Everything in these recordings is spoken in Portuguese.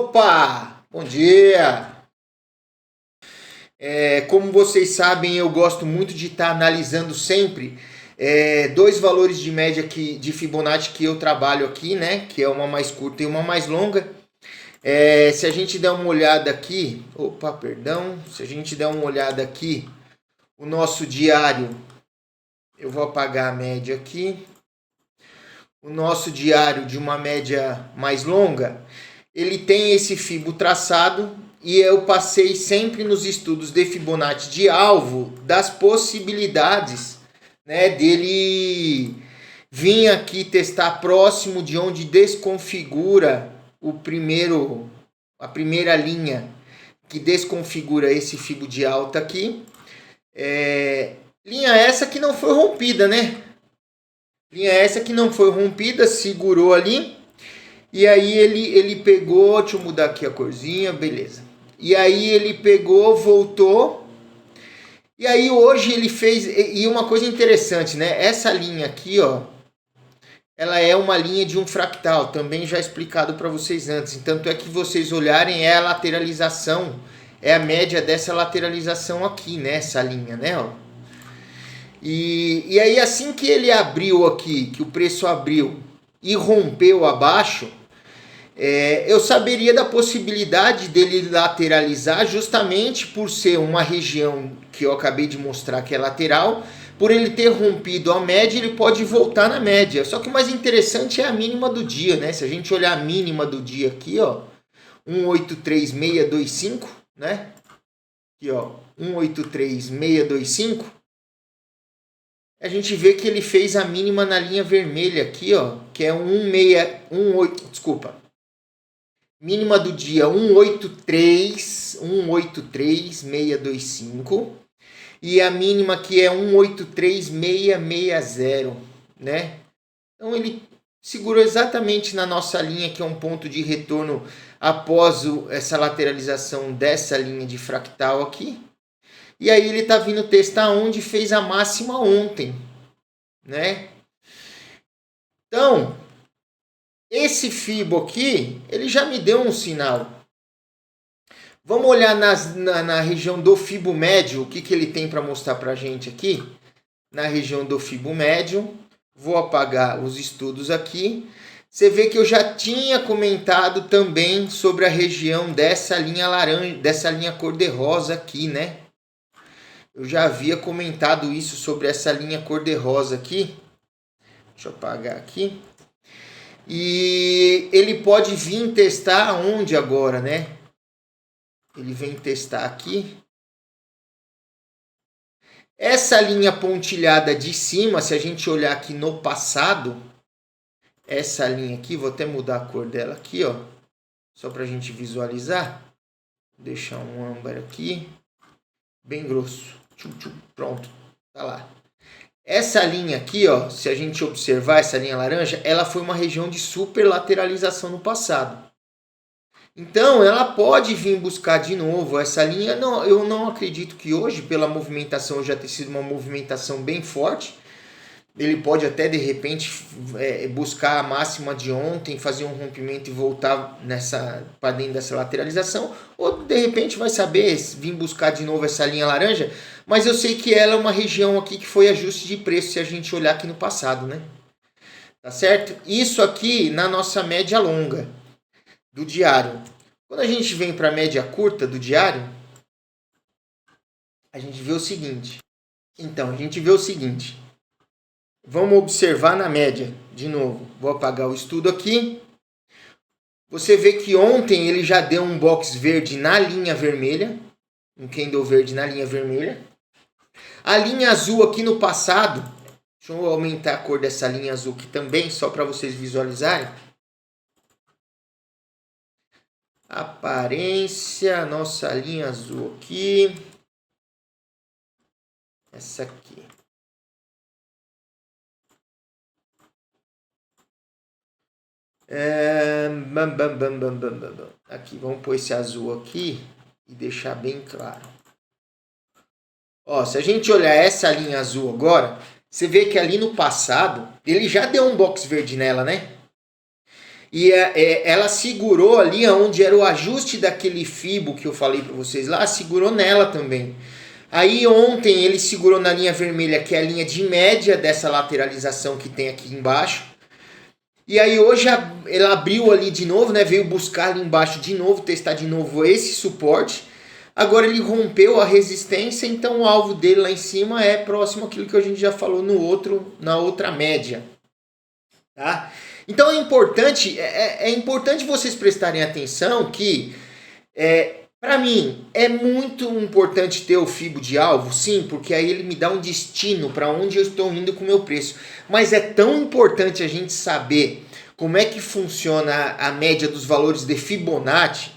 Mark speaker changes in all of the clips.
Speaker 1: Opa! Bom dia! Como vocês sabem, eu gosto muito de estar analisando sempre dois valores de média de Fibonacci que eu trabalho aqui, né? Que é uma mais curta e uma mais longa. Se a gente der uma olhada aqui, se a gente der uma olhada aqui, o nosso diário, eu vou apagar a média aqui. O nosso diário de uma média mais longa, ele tem esse Fibo traçado e eu passei sempre nos estudos de Fibonacci de alvo das possibilidades, né, dele vir aqui testar próximo de onde desconfigura a primeira linha que desconfigura esse Fibo de alta aqui. Linha essa que não foi rompida, né? Linha essa que não foi rompida, segurou ali. E aí ele pegou, deixa eu mudar aqui a corzinha, beleza. E aí ele pegou, voltou. E aí hoje ele fez, e uma coisa interessante, né? Essa linha aqui, ó, ela é uma linha de um fractal, também já explicado para vocês antes. Tanto é que vocês olharem, é a lateralização, é a média dessa lateralização aqui, né? Essa linha, né? Ó. E aí assim que ele abriu aqui, que o preço abriu e rompeu abaixo, eu saberia da possibilidade dele lateralizar justamente por ser uma região que eu acabei de mostrar que é lateral. Por ele ter rompido a média, ele pode voltar na média. Só que o mais interessante é a mínima do dia, né? Se a gente olhar a mínima do dia aqui, ó, 183625, né? Aqui, ó, 183625. A gente vê que ele fez a mínima na linha vermelha aqui, ó, que é 18, mínima do dia 183,625 e a mínima que é 183,660, né? Então ele segurou exatamente na nossa linha, que é um ponto de retorno após essa lateralização dessa linha de fractal aqui. E aí ele está vindo testar onde fez a máxima ontem, né? Então, esse Fibo aqui, ele já me deu um sinal. Vamos olhar na região do Fibo médio, o que ele tem para mostrar para a gente aqui. Na região do Fibo médio, vou apagar os estudos aqui. Você vê que eu já tinha comentado também sobre a região dessa linha laranja, dessa linha cor-de-rosa aqui, né? Eu já havia comentado isso sobre essa linha cor-de-rosa aqui. Deixa eu apagar aqui. E ele pode vir testar onde agora, né? Ele vem testar aqui. Essa linha pontilhada de cima, se a gente olhar aqui no passado, essa linha aqui, vou até mudar a cor dela aqui, ó. Só para a gente visualizar. Vou deixar um âmbar aqui. Bem grosso. Pronto, tá lá. Essa linha aqui, ó, se a gente observar essa linha laranja, ela foi uma região de superlateralização no passado. Então, ela pode vir buscar de novo essa linha. Não, eu não acredito que hoje, pela movimentação já ter sido uma movimentação bem forte, ele pode até de repente buscar a máxima de ontem, fazer um rompimento e voltar para dentro dessa lateralização, ou de repente vai saber vir buscar de novo essa linha laranja, mas eu sei que ela é uma região aqui que foi ajuste de preço se a gente olhar aqui no passado, né? Tá certo? Isso aqui na nossa média longa do diário. Quando a gente vem para a média curta do diário, a gente vê o seguinte. Então, a gente vê o seguinte. Vamos observar na média, de novo. Vou apagar o estudo aqui. Você vê que ontem ele já deu um box verde na linha vermelha. Um candle verde na linha vermelha. A linha azul aqui no passado. Deixa eu aumentar a cor dessa linha azul aqui também, só para vocês visualizarem. Aparência, nossa linha azul aqui. Essa aqui. Aqui, vamos pôr esse azul aqui e deixar bem claro. Ó, se a gente olhar essa linha azul agora, você vê que ali no passado ele já deu um box verde nela, né? E ela segurou ali onde era o ajuste daquele fibo que eu falei para vocês lá, segurou nela também. Aí ontem ele segurou na linha vermelha, que é a linha de média dessa lateralização que tem aqui embaixo. E aí hoje ela abriu ali de novo, né? Veio buscar ali embaixo de novo, testar de novo esse suporte. Agora ele rompeu a resistência, então o alvo dele lá em cima é próximo àquilo que a gente já falou na outra média. Tá? Então é importante vocês prestarem atenção que para mim é muito importante ter o fibo de alvo, sim, porque aí ele me dá um destino para onde eu estou indo com o meu preço. Mas é tão importante a gente saber como é que funciona a média dos valores de Fibonacci,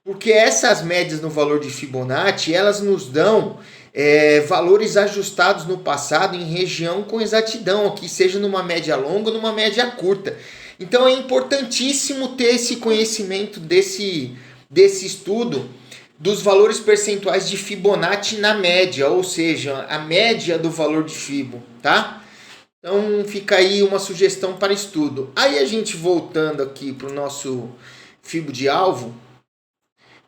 Speaker 1: porque essas médias no valor de Fibonacci, elas nos dão valores ajustados no passado em região com exatidão, aqui seja numa média longa ou numa média curta. Então é importantíssimo ter esse conhecimento desse estudo dos valores percentuais de Fibonacci na média, ou seja, a média do valor de Fibo, tá? Então fica aí uma sugestão para estudo. Aí a gente voltando aqui para o nosso Fibo de alvo,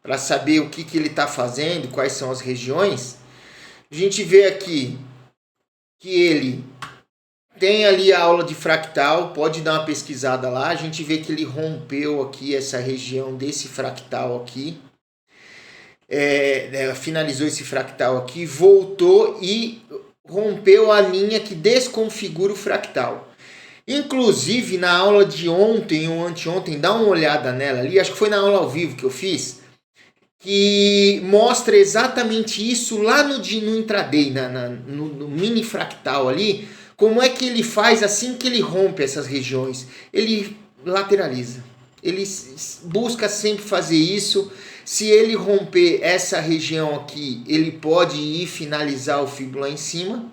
Speaker 1: para saber o que ele está fazendo, quais são as regiões, a gente vê aqui que ele tem ali a aula de fractal, pode dar uma pesquisada lá, a gente vê que ele rompeu aqui essa região desse fractal aqui, finalizou esse fractal aqui, voltou e rompeu a linha que desconfigura o fractal. Inclusive na aula de ontem ou anteontem, dá uma olhada nela ali, acho que foi na aula ao vivo que eu fiz, que mostra exatamente isso lá no intraday, no mini fractal ali, como é que ele faz assim que ele rompe essas regiões. Ele lateraliza, ele busca sempre fazer isso. Se ele romper essa região aqui, ele pode ir finalizar o fibo lá em cima,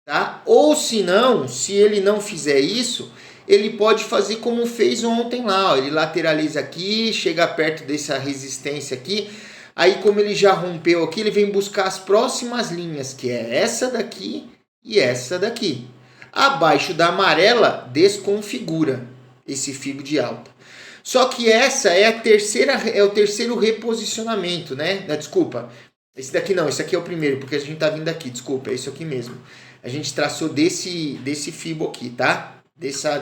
Speaker 1: tá? Ou se não, se ele não fizer isso, ele pode fazer como fez ontem lá, ó. Ele lateraliza aqui, chega perto dessa resistência aqui, aí como ele já rompeu aqui, ele vem buscar as próximas linhas, que é essa daqui e essa daqui. Abaixo da amarela, desconfigura esse fibo de alta. Só que essa é o terceiro reposicionamento, né? Desculpa, esse daqui não, esse aqui é o primeiro, porque a gente tá vindo aqui, desculpa, é isso aqui mesmo. A gente traçou desse fibo aqui, tá?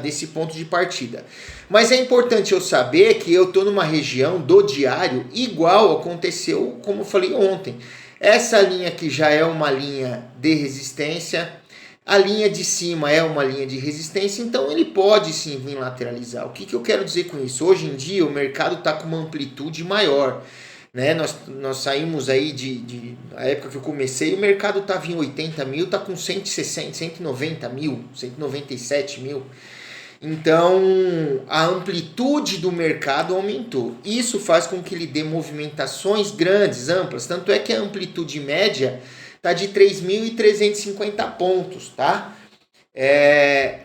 Speaker 1: Desse ponto de partida. Mas é importante eu saber que eu estou numa região do diário igual aconteceu como eu falei ontem. Essa linha aqui já é uma linha de resistência, a linha de cima é uma linha de resistência, então ele pode sim vir lateralizar. O que eu quero dizer com isso? Hoje em dia o mercado está com uma amplitude maior. Né? Nós saímos aí a época que eu comecei, o mercado estava em 80 mil, está com 160, 190 mil, 197 mil. Então a amplitude do mercado aumentou. Isso faz com que ele dê movimentações grandes, amplas. Tanto é que a amplitude média está de 3.350 pontos. Tá?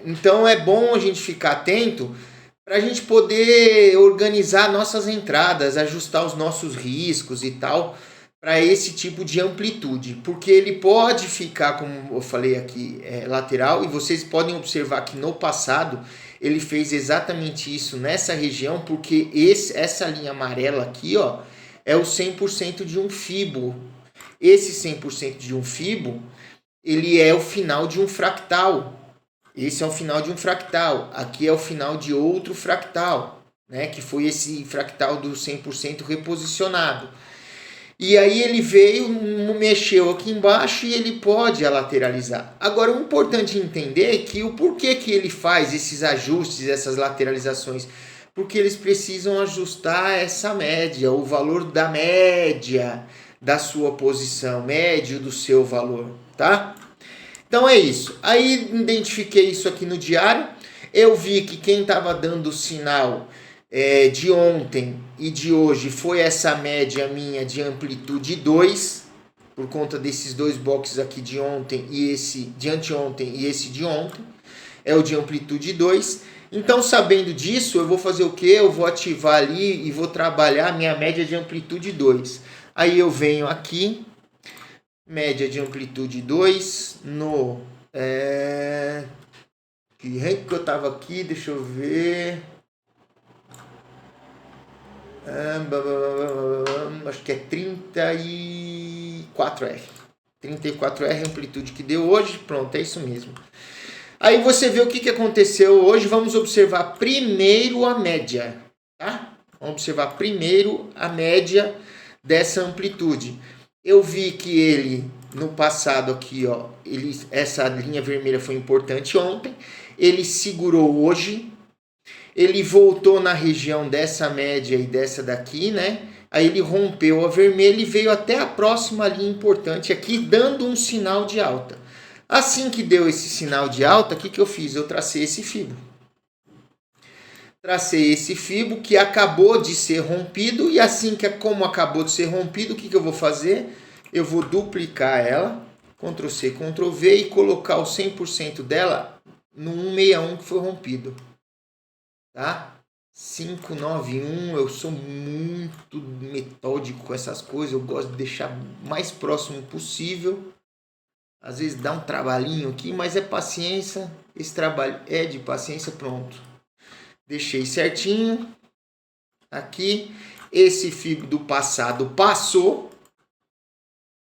Speaker 1: Então é bom a gente ficar atento para a gente poder organizar nossas entradas, ajustar os nossos riscos e tal, para esse tipo de amplitude. Porque ele pode ficar, como eu falei aqui, lateral, e vocês podem observar que no passado ele fez exatamente isso nessa região, porque essa linha amarela aqui, ó, é o 100% de um fibo. Esse 100% de um fibo, ele é o final de um fractal. Esse é o final de um fractal. Aqui é o final de outro fractal, né? Que foi esse fractal do 100% reposicionado. E aí ele veio, mexeu aqui embaixo e ele pode lateralizar. Agora, o importante entender é que o porquê que ele faz esses ajustes, essas lateralizações. Porque eles precisam ajustar essa média, o valor da média da sua posição, médio do seu valor, tá? Então é isso. Aí identifiquei isso aqui no diário. Eu vi que quem estava dando o sinal de ontem e de hoje foi essa média minha de amplitude 2, por conta desses dois boxes aqui de ontem e esse de anteontem e esse de ontem. É o de amplitude 2. Então, sabendo disso, eu vou fazer o quê? Eu vou ativar ali e vou trabalhar a minha média de amplitude 2. Aí eu venho aqui, média de amplitude 2 no... que rank que eu tava aqui, deixa eu ver... Acho que é 34R. 34R a amplitude que deu hoje. Pronto, é isso mesmo. Aí você vê o que aconteceu hoje. Vamos observar primeiro a média, tá? Vamos observar primeiro a média dessa amplitude. Eu vi que ele, no passado aqui, ó, essa linha vermelha foi importante ontem. Ele segurou hoje. Ele voltou na região dessa média e dessa daqui, né? Aí ele rompeu a vermelha e veio até a próxima linha importante aqui, dando um sinal de alta. Assim que deu esse sinal de alta, o que eu fiz? Eu tracei esse fibo. Tracei esse fibo que acabou de ser rompido, e assim que como acabou de ser rompido, o que eu vou fazer? Eu vou duplicar ela, Ctrl C, Ctrl V, e colocar o 100% dela no 161 que foi rompido. Tá? 591, eu sou muito metódico com essas coisas, eu gosto de deixar mais próximo possível. Às vezes dá um trabalhinho aqui, mas é paciência, esse trabalho é de paciência. Pronto. Deixei certinho. Aqui, esse fibo do passado passou.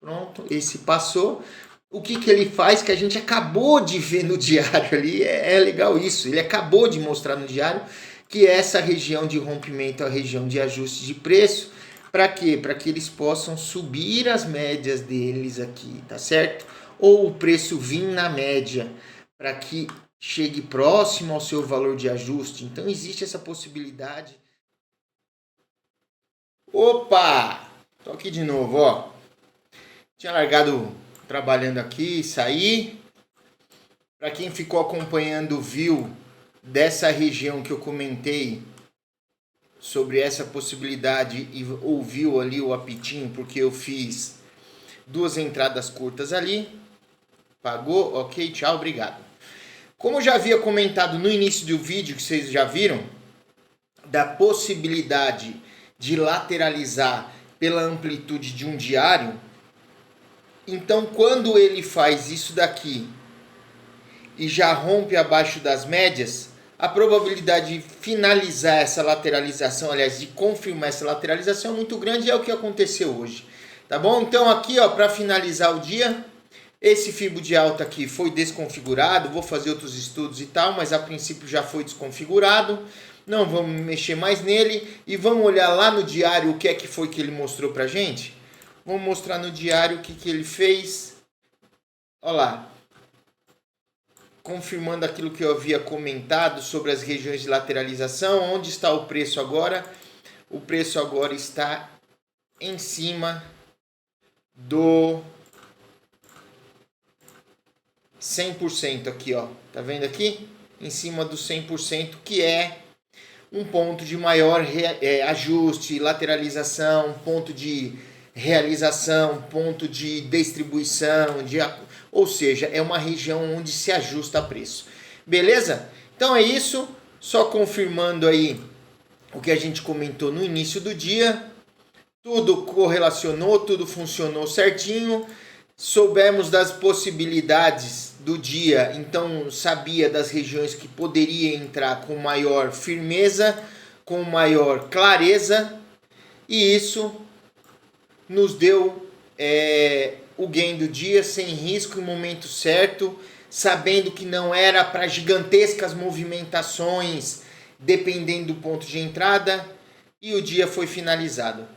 Speaker 1: Pronto, esse passou. O que ele faz, que a gente acabou de ver no diário ali, é legal isso. Ele acabou de mostrar no diário que essa região de rompimento é a região de ajuste de preço. Para quê? Para que eles possam subir as médias deles aqui, tá certo? Ou o preço vir na média, para que chegue próximo ao seu valor de ajuste. Então existe essa possibilidade. Opa! Tô aqui de novo, ó. Tinha largado trabalhando aqui, saí. Para quem ficou acompanhando, viu dessa região que eu comentei sobre essa possibilidade e ouviu ali o apitinho, porque eu fiz 2 entradas curtas ali. Pagou, ok, tchau, obrigado. Como eu já havia comentado no início do vídeo, que vocês já viram, da possibilidade de lateralizar pela amplitude de um diário, então quando ele faz isso daqui e já rompe abaixo das médias, a probabilidade de finalizar essa lateralização, aliás, de confirmar essa lateralização é muito grande, e é o que aconteceu hoje. Tá bom? Então aqui, ó, para finalizar o dia, esse fibo de alta aqui foi desconfigurado, vou fazer outros estudos e tal, mas a princípio já foi desconfigurado. Não vamos mexer mais nele e vamos olhar lá no diário o que é que foi que ele mostrou pra gente. Vamos mostrar no diário o que ele fez. Olha lá. Confirmando aquilo que eu havia comentado sobre as regiões de lateralização. Onde está o preço agora? O preço agora está em cima do 100% aqui, ó. Tá vendo aqui? Em cima do 100%, que é um ponto de maior ajuste, lateralização, ponto de realização, ponto de distribuição, ou seja, é uma região onde se ajusta preço. Beleza? Então é isso, só confirmando aí o que a gente comentou no início do dia. Tudo correlacionou, tudo funcionou certinho. Soubemos das possibilidades do dia, então sabia das regiões que poderia entrar com maior firmeza, com maior clareza, e isso nos deu o gain do dia sem risco, no momento certo, sabendo que não era para gigantescas movimentações dependendo do ponto de entrada, e o dia foi finalizado.